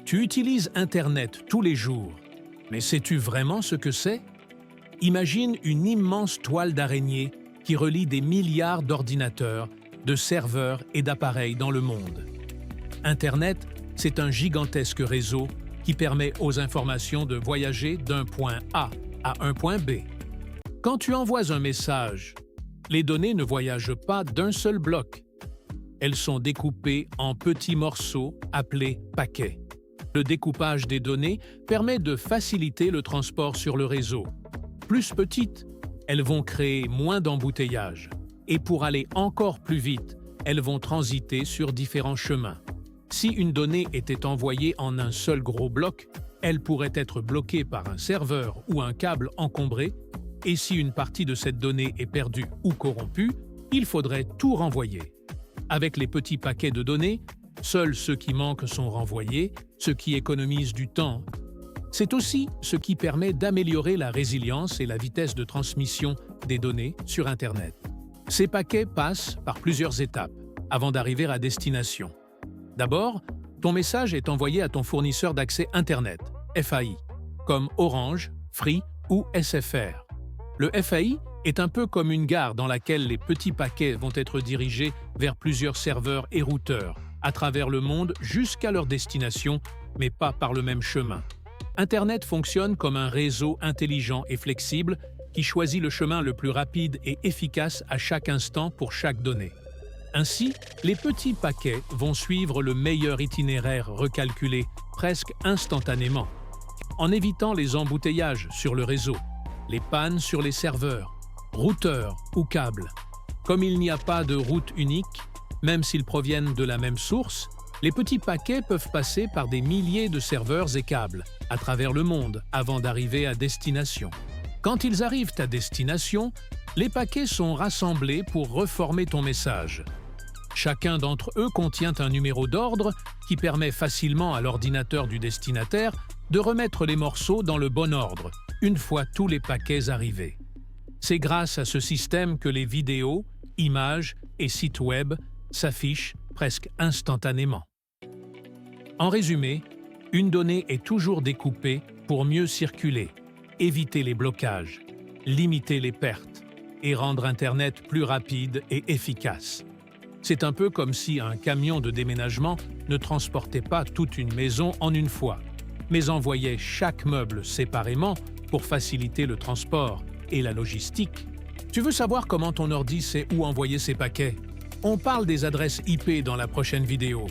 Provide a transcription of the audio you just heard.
Tu utilises Internet tous les jours, mais sais-tu vraiment ce que c'est? Imagine une immense toile d'araignée qui relie des milliards d'ordinateurs, de serveurs et d'appareils dans le monde. Internet, c'est un gigantesque réseau qui permet aux informations de voyager d'un point A à un point B. Quand tu envoies un message, les données ne voyagent pas d'un seul bloc. Elles sont découpées en petits morceaux appelés paquets. Le découpage des données permet de faciliter le transport sur le réseau. Plus petites, elles vont créer moins d'embouteillages. Et pour aller encore plus vite, elles vont transiter sur différents chemins. Si une donnée était envoyée en un seul gros bloc, elle pourrait être bloquée par un serveur ou un câble encombré, et si une partie de cette donnée est perdue ou corrompue, il faudrait tout renvoyer. Avec les petits paquets de données, seuls ceux qui manquent sont renvoyés, ce qui économise du temps. C'est aussi ce qui permet d'améliorer la résilience et la vitesse de transmission des données sur Internet. Ces paquets passent par plusieurs étapes avant d'arriver à destination. D'abord, ton message est envoyé à ton fournisseur d'accès Internet, FAI, comme Orange, Free ou SFR. Le FAI est un peu comme une gare dans laquelle les petits paquets vont être dirigés vers plusieurs serveurs et routeurs, à travers le monde jusqu'à leur destination, mais pas par le même chemin. Internet fonctionne comme un réseau intelligent et flexible qui choisit le chemin le plus rapide et efficace à chaque instant pour chaque donnée. Ainsi, les petits paquets vont suivre le meilleur itinéraire recalculé presque instantanément, en évitant les embouteillages sur le réseau, les pannes sur les serveurs, routeurs ou câbles. Comme il n'y a pas de route unique, même s'ils proviennent de la même source, les petits paquets peuvent passer par des milliers de serveurs et câbles à travers le monde avant d'arriver à destination. Quand ils arrivent à destination, les paquets sont rassemblés pour reformer ton message. Chacun d'entre eux contient un numéro d'ordre qui permet facilement à l'ordinateur du destinataire de remettre les morceaux dans le bon ordre, une fois tous les paquets arrivés. C'est grâce à ce système que les vidéos, images et sites web s'affichent presque instantanément. En résumé, une donnée est toujours découpée pour mieux circuler, éviter les blocages, limiter les pertes et rendre Internet plus rapide et efficace. C'est un peu comme si un camion de déménagement ne transportait pas toute une maison en une fois, mais envoyait chaque meuble séparément pour faciliter le transport et la logistique. Tu veux savoir comment ton ordi sait où envoyer ses paquets? On parle des adresses IP dans la prochaine vidéo.